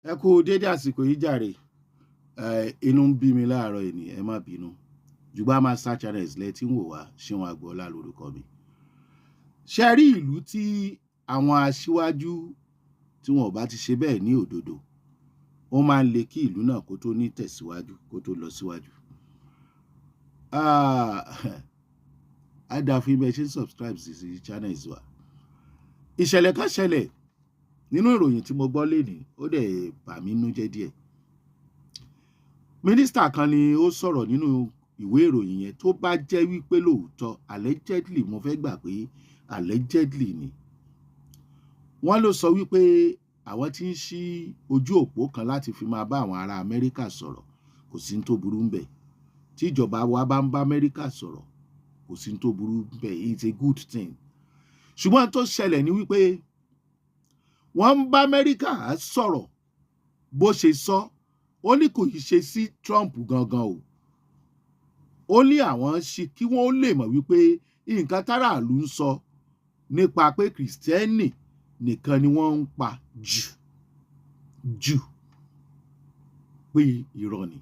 Ẹ kú dédé àsìkò yìí jàre. Inú ń bí mi láàárọ̀ yìí ni, ẹ má bínú. Jùgbọ́n Master Channels lẹ tí ń wò wá, Ṣeun Agboola lórúkọ mi. Ṣé rí ìlú tí àwọn aṣíwájú tí wọn ò bá ti ṣe bẹ́ẹ̀ ní òdodo, ó máa ń le kí ìlú náà kó tó ní tẹ̀síwájú, kó tó lọ síwájú. Á dáa fún ibẹ̀ ṣe ń subscribe sí channels wa. Ìṣẹ̀lẹ̀ kan ṣẹlẹ̀ nínú ìròyìn tí mo gbọ́ lénìí, ó dẹ̀ bà mí nínú jẹ́ díẹ̀. Mínísítà kan ni ó sọ̀rọ̀ nínú ìwé ìròyìn yẹn, tó bá jẹ́ wípé lóòótọ́ allegedly, mo fẹ́ gbà pé allegedly ni. Wọ́n ló sọ wípé àwọn tí ń ṣí ojú òpó kan láti fi máa bá àwọn ará Amẹ́ríkà sọ̀rọ̀, kò sí ní tó burú ńbẹ̀. Tí ìjọba wa bá ń bá Amẹ́ríkà sọ̀rọ̀, kò sí ní tó burú ńbẹ̀, it's a good thing. Ṣùgbọ́n tó ṣẹlẹ̀ ni wípé wọ́n ń bá Amẹ́ríkà sọ̀rọ̀ bó ṣe sọ, ó ní kò ṣe sí Trump gangan o. Ó ní àwọn ṣe kí wọ́n lè mọ̀ wípé nǹkan táràlú ń sọ nípa pé Kìrìsìtẹ́nì nìkan ni wọ́n ń pa jù pé irọ́ ni.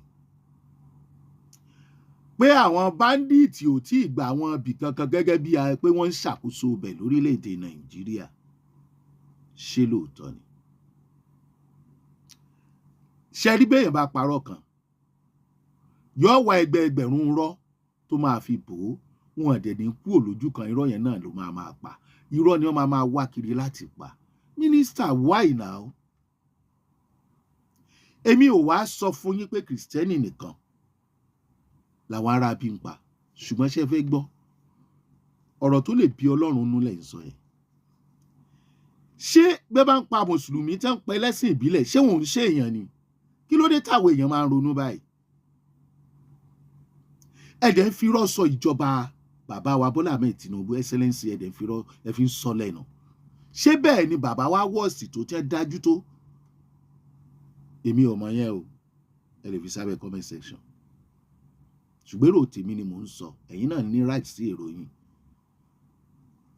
Pé àwọn Bandits ò tí ì gba àwọn ibì kankan gẹ́gẹ́ bí pé wọ́n ń ṣàkóso ibẹ̀ lórílẹ̀‐èdè Nàìjíríà. Ṣé lóòótọ́ ni? Ṣé rí béèyàn bá parọ́ kan, yóò wá ẹgbẹ̀rún rọ́ tó máa fi bò ó, wọn dẹ̀ ní kúrò lójú kan, irọ́ yẹn náà ló máa pa. Irọ́ ni wọ́n máa wá kiri láti pa. Mínísítà, why now? Èmi ò wá sọ fún yín pé Kìrìsìtẹ́nì nìkan làwọn ará bí ń pa, ṣùgbọ́n ṣé fẹ́ gbọ́ ọ̀rọ̀ tó lè bí Ọlọ́run nú lẹ̀ ń sọ yẹn. Ṣé bẹ́ẹ̀ bá ń pa Mùsùlùmí tán ń pa ẹlẹ́sìn ìbílẹ̀, ṣé wọn ò ń ṣe èèyàn ni? Kí ló dé táwọn èèyàn máa ń ronú báyìí? Ẹ̀dẹ̀ ń firọ́ sọ ìjọba bàbá wa Bọ́lá Ahmed Tinubu excellence, ẹ̀dẹ̀ ń firọ́, ẹ fi ń sọ lẹ́nu. Ṣé bẹ́ẹ̀ ni bàbá wa wọ́ọ̀sì tó tẹ́ dájú tó? Èmi ò mọ̀ yẹn o, ẹ lè fi sábẹ́ comment section. Ṣùgbọ́n èrò tèmi ni mò ń sọ, ẹ̀yin náà ní right sí èrò yín.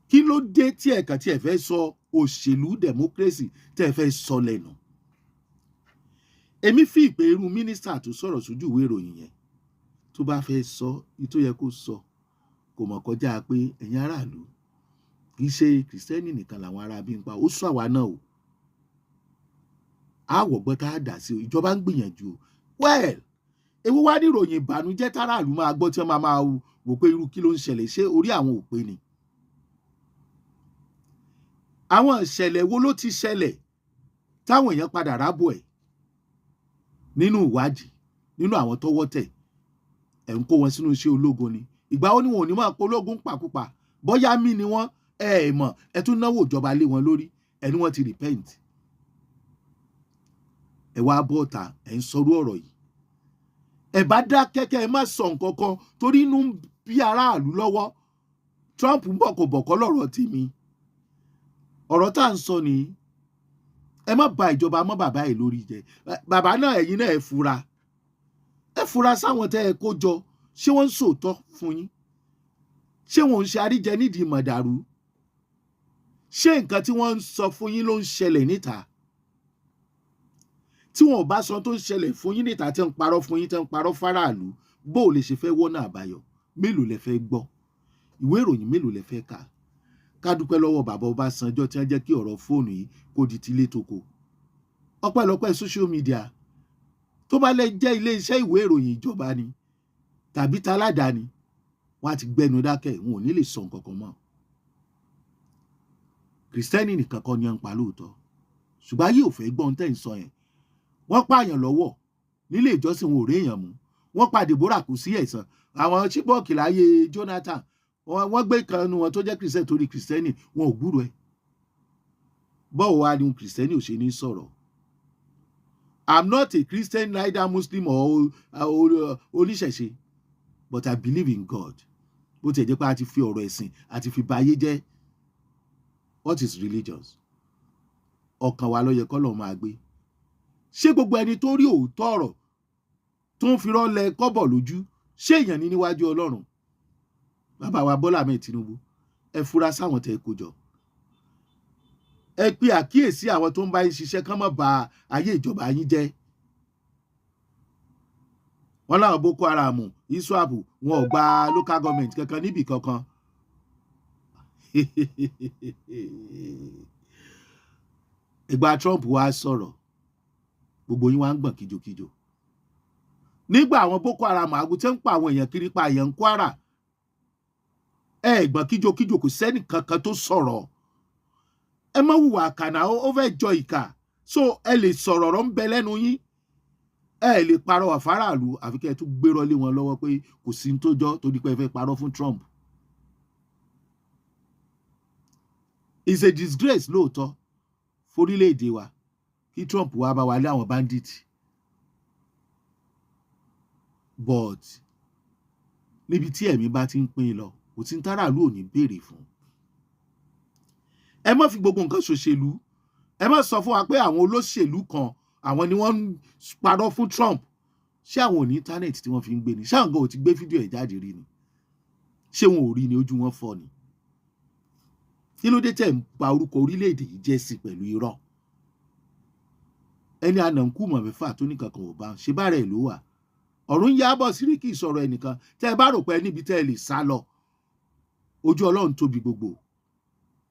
Kí ló dé tí ẹ̀ka tí ẹ fẹ́ sọ òṣèlú democracy tí ẹ fẹ́ sọ lẹ́nu? Èmi fi ìpè irú mínísítà tó sọ̀rọ̀ sójú ìwé ìròyìn yẹn, tó bá fẹ́ sọ ìtó yẹ kó sọ, kò mọ̀ kọjá pé ẹ̀yin aráàlú, kì í ṣe Kìrìsìtẹ́nì nìkan làwọn ará bí ń pa, ó sọ àwa náà o. Àwọ̀ gbọ́ tá a dà sí o, ìjọba ń gbìyànjú o. Well, ewu wá ní ìròyìn ìbànújẹ́ táràlú máa gbọ́ tí wọ́n máa wò pé irú kí ló ń ṣẹlẹ̀, ṣé orí àwọn ò pé ni? Àwọn ìṣẹ̀lẹ̀ wo ló ti ṣẹlẹ̀ táwọn èèyàn padà rábò ẹ̀ nínú ìwádìí, nínú àwọn tọ́wọ́ tẹ̀? Ẹ̀ ń kó wọn sínú iṣẹ́ ológun ni. Ìgbà wo ni wọn ò ní máa pológun pàkúpà? Bóyá mí ni wọ́n, ẹ mọ̀, ẹ tún náwó ìjọba lé wọn lórí, ẹni wọ́n ti repent. Ẹ wá bọ́ ọ̀tá, ẹ ń sọrú ọ̀rọ̀ yìí. Ẹ bá dá kẹ́kẹ́, ẹ má sọ nǹkan kan torí inú ń bí aráàlú lọ́wọ́. Trump ń bọ̀ kò bọ̀kọ́ lọ́rọ̀ tèmi. Ọ̀rọ̀ tá à ń sọ nìyí. Ẹ má ba ìjọba mọ́ bàbá ẹ̀ lórí jẹ́. Bàbá náà, ẹ̀yin náà ẹ fura. Ẹ fura sáwọn tẹ́ ẹ kó jọ. Ṣé wọ́n ń sòótọ́ fún yín? Ṣé wọn ń ṣe àríjẹ nídìí mọ̀dàrú? Ṣé nǹkan tí wọ́n ń sọ fún yín ló ń ṣẹlẹ̀ níta? Tí wọn ò bá sọ tó ń ṣẹlẹ̀ fún yín níta, tí ń parọ́ fún yín, tí ń parọ́ fáráàlú, bó o lè ṣe fẹ́ wọ́nà àbáyọ? Mélòó lẹ fẹ́ gbọ́? Ìwé ìròyìn mélòó lẹ fẹ́ kà? Ká dúpẹ́ lọ́wọ́ bàbá Ọbásanjọ́ tí wọ́n jẹ́ kí ọ̀rọ̀ fóònù yìí kó di tilé toko. Ọpẹ́lọpẹ́ social media. Tó bá lè jẹ́ ilé iṣẹ́ ìwé ìròyìn ìjọba ni tàbí taládàáni, wọ́n á ti gbẹnu dákẹ́, wọn ò ní lè sọ nǹkan kan mọ́. Kìrìsìtẹ́nì nìkan kọ́ ni à ń pa lóòótọ́, ṣùgbọ́n ayé ò fẹ́ gbọ́n tẹ́ ń sọ yẹn. Wọ́n pààyàn lọ́wọ́ nílé ìjọsìn, wọn ò réèyàn mú. Wọ́n pa Deborah kù sí ẹ̀san. Àwọn Chibok láyé Jonathan, wọ́n gbé kan nu wọn tó jẹ́ Kìrìsìtẹ́nì torí Kìrìsìtẹ́nì, wọn ò gbúrò ẹ̀. Bọ́ọ̀ wá ní Kìrìsìtẹ́nì ò ṣe ní sọ̀rọ̀. I'm not a Christian, neither Muslim or oníṣẹ̀ṣe, but I believe in God. Bó ti ẹ̀ jẹ́ pé a ti fi ọ̀rọ̀ ẹ̀sìn àti fi ba ayé jẹ́. What is religious? Ọkàn wa ló yẹ k'Ọlọ́run máa gbé. Ṣé gbogbo ẹni tó rí òótọ́ ọ̀rọ̀ tó ń fi rọ́lẹ̀ kọ́bọ̀ lójú, ṣé èèyàn ní níwájú Ọlọ́run? Bàbá wa Bọ́lá Ahmed Tinubu, ẹ fura sáwọn tẹ́ ẹ kó jọ. ẹ pe àkíyèsí àwọn tó ń bá yín ṣiṣẹ́ kán má ba ayé ìjọba yín jẹ́. Wọ́n láwọn Boko Haram ISWAP wọn ò gba local government kankan níbì kankan. Ìgbà Trump wá sọ̀rọ̀ gbogbo yín wá ń gbọ̀n kíjokíjo. Nígbà àwọn Boko Haram àgùntàn ń pa àwọn èèyàn kiri pa èèyàn ń Kwara, gbọ̀n kíjokíjo kò sẹ́ni kankan tó sọ̀rọ̀. Ẹ má hùwà àkànà ó fẹ́ jọ ìkà, so ẹ lè sọ̀rọ̀ ọ̀rọ̀ ń bẹ lẹ́nu yín, ẹ lè parọ́ àfáràlú àfi kẹ́ ẹ tún gbérọ́ lé wọn lọ́wọ́ pé kò sí ní tó jọ torí pé ẹ fẹ́ parọ́ fún Trump. It's a disgrace lóòótọ́ forílẹ̀-èdè wa kí Trump wá bá wa lé àwọn bandits, but níbi tí ẹ̀mí bá ti ń pín lọ kò tí ń táràlú ò ní béèrè fún. Ẹ má fi gbogbo nǹkan ṣòṣèlú, ẹ má sọ fún wa pé àwọn olóṣèlú kan àwọn ni wọ́n ń parọ́ fún Trump. Ṣé àwọn ò ní íńtánẹ́ẹ̀tì tí wọ́n fi ń gbé ni? Ṣé àwọn gan ò ti gbé fídíò ẹ̀ jáde rí ni? Ṣé wọn ò rí ni ojú wọn fọ́ ni? Kí ló dé tẹ̀ ń pa orúkọ orílẹ̀-èdè yìí jẹ́ sí pẹ̀lú irọ́? Ẹni ànànkú mọ̀ mẹ́fà tó ní kankan ò bá ṣe bá rẹ̀ ló wà. Ọ̀run Yábọ̀ Síríkì sọ̀rọ̀ ẹnìkan tẹ́ ẹ bá rò pé níbi tẹ́ ẹ lè sá lọ. Ojú Ọlọ́run tóbi gbogbo.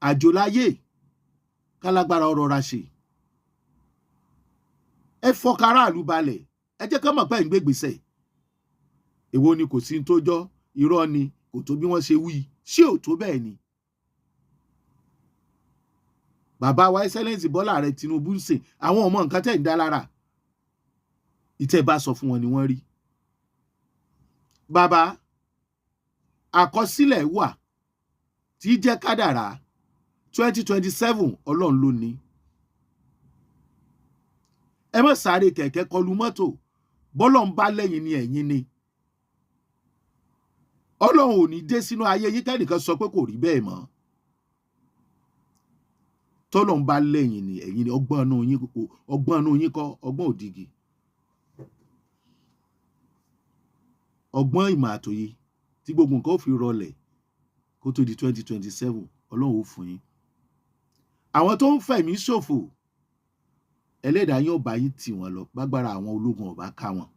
Àjò láyé kálágbára ọ̀rọ̀ ra ṣe. Ẹ fọkàrà àlú balẹ̀, ẹ jẹ́ ká mọ̀ pé ń gbé gbèsè. Èwo ni kò sí tó jọ, irọ́ ni, kò tó bí wọ́n ṣe wí, ṣé ò tó bẹ́ẹ̀ ni? Bàbá wa Excellence Bọ́lá Ààrẹ Tinubu ń sìn àwọn ọmọ nǹkan tẹ̀ ń dá lára. Ìtẹ́ bá sọ fún wọn ni wọ́n rí. Bàbá, àkọsílẹ̀ wà tí jẹ́ kádàrá 2027 Ọlọ́run ló ní. Ẹ má sáré kẹ̀kẹ́ kọlù mọ́tò, bọ́lọ̀ ń bá lẹ́yìn ni ẹ̀yin ni. Ọlọ́run ò ní dé sínú ayé yín kẹ́nìkan sọ pé kò rí bẹ́ẹ̀ mọ́. Tọ́lọ̀ ń bá lẹ́yìn ni ẹ̀yin ni, ọgbọ́n inú yín kọ́ ọgbọ́n òdìgí. Ọgbọ́n ìmọ̀ àtòyé tí gbogbo nǹkan ó fi rọlẹ̀ kó tó di 2027 Ọlọ́run ó fún yín. Àwọn tó ń fẹ̀mí ṣòfò Ẹlẹ́dàá yín ó bá yín tì wọ́n lọ gbágbára àwọn ológun ọ̀bá ká wọn.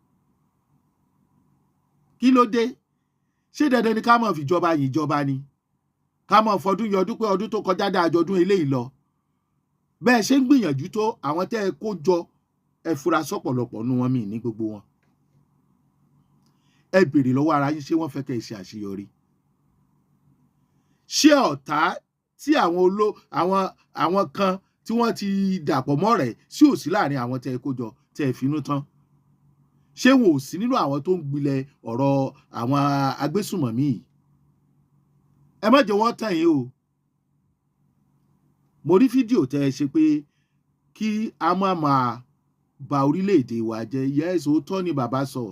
Kí ló dé? Ṣé dandan ni ká máa fi jọba yìn jọba ni? Ká máa fọdún yọdún pé ọdún tó kọjá dáa jọdún eléyìí lọ. Bẹ́ẹ̀ ṣe ń gbìyànjú tó àwọn tẹ́ ẹ kó jọ ẹ fura sọ́pọ̀lọpọ̀ nú wọn míì ní gbogbo wọn. Ẹ béèrè lọ́wọ́ ara yín ṣé wọ́n fẹ́ kẹ́ ẹ ṣe àṣeyọrí. Ṣé ọ̀tá tí àwọn kan tí wọ́n ti dàpọ̀ mọ́ rẹ̀ sí òsì láàrin àwọn tẹ́ ẹ kó jọ tẹ́ ẹ finú tán? Ṣé wọn ò sí nínú àwọn tó ń gbilẹ̀ ọ̀rọ̀ àwọn agbésùmọ̀mí yìí? Ẹ má jẹ́ wọ́n tàn yín o. Mo rí fídíò tẹ́ ẹ ṣe pé kí a má máa ba orílẹ̀-èdè wa jẹ́. Yes, òótọ́ ni bàbá sọ.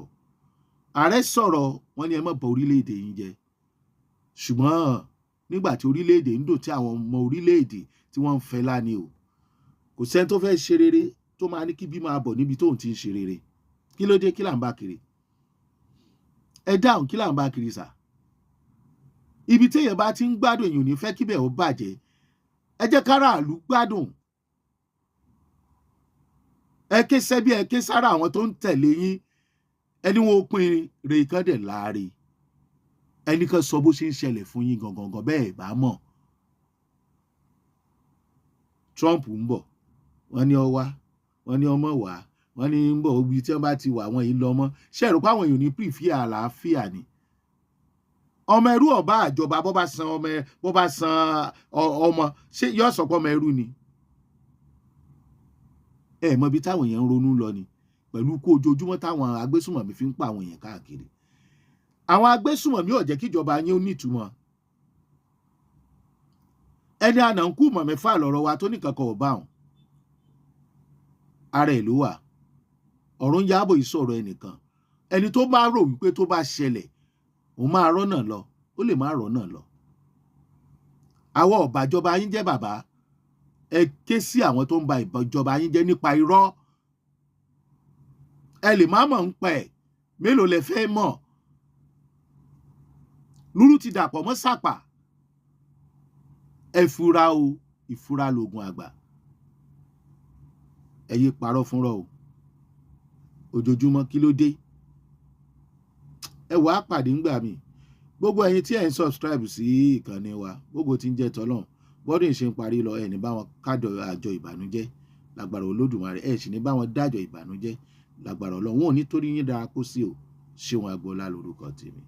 Ààrẹ sọ̀rọ̀ wọ́n ní ẹ má ba orílẹ̀-èdè yín jẹ́. Ṣùgbọ́n nígbà tí orílẹ̀-èdè ń dò tí àwọn ọmọ orílẹ̀-èdè tí wọ́n ń fẹ́ láni o. Kò sẹ́ni tó fẹ́ ṣe rere tó máa ní kí bí máa bọ̀ níbi tóun ti ń ṣe rere. Kí ló dé? Kí là ń bá kiri? Ẹ dáhùn, kí là ń bá kiri sà? Ibi téèyàn bá ti ń gbádùn èèyàn ò ní fẹ́ kíbẹ̀ ó bàjẹ́. Ẹ jẹ́ káràlú gbádùn. Ẹ ké sẹ́bí ẹ ké sára àwọn tó ń tẹ̀lé yín. Ẹni wọn ó pín re kan dẹ̀ láre. Ẹnìkan sọ bó ṣe ń ṣẹlẹ̀ fún yín gangan bẹ́ẹ̀ bá mọ̀. Trump ń bọ̀, wọ́n ní ó wá, wọ́n ní ọmọ wá, wọ́n ní ń bọ̀ ibi tí wọ́n bá ti wà wọ́n yìí lọ mọ́. Ṣé ẹ rò pé àwọn èèyàn ní pìrìfíà àlàáfíà ni? Ọmọ ẹrú ọba àjọba bó bá san ọmọ ṣé yóò sọ pé ọmọ ẹrú ni? Ẹ mọ ibi táwọn èèyàn ń ronú lọ ni pẹ̀lú kó ojoojúmọ́ táwọn agbésùmọ̀mí fi ń pa àwọn èèyàn káàkiri. Àwọn agbésùmọ̀mí ò jẹ́ kíjọba yín ó nítumọ̀. Ẹni ànànkú mọ̀ mẹ́fà lọ́rọ̀ wa tó ní kankan ò bá wọn. Ara ẹ̀ ló wà. Ọ̀run Yábọ̀ yìí sọ̀rọ̀ ẹnìkan. Ẹni tó bá rò wípé tó bá ṣẹlẹ̀ òun máa rọ́nà lọ, ó lè má rọ́nà lọ. Àwọn ọ̀bàjọba yín jẹ́ bàbá. Ẹ ké sí àwọn tó ń ba ìjọba yín jẹ́ nípa irọ́. Ẹ lè má mọ̀ ń pẹ̀, mélòó lẹ fẹ́ mọ̀? Lúrú ti dàpọ̀ mọ́ sàpà. Ẹ fura o, ìfura lògùn àgbà. ẹ yé parọ́ fúnra o ojoojúmọ́ kí ló dé ẹ wàá pàdé ńgbà mi gbogbo ẹ̀yin tí ẹ ń subscribe sí ìkànnì wa gbogbo tí ń jẹ́ tọ́lọ́run bọ́dún ìṣe ń parí lọ ẹ̀ ní bá wọn kájọ àjọ ìbànújẹ́ lágbára olódùmarè ẹ̀ sì ní bá wọn dájọ ìbànújẹ́ lágbára ọlọ́run wọn ò nítorí yín dára kó sí o Ṣeun Agboola lórúkọ tèmi.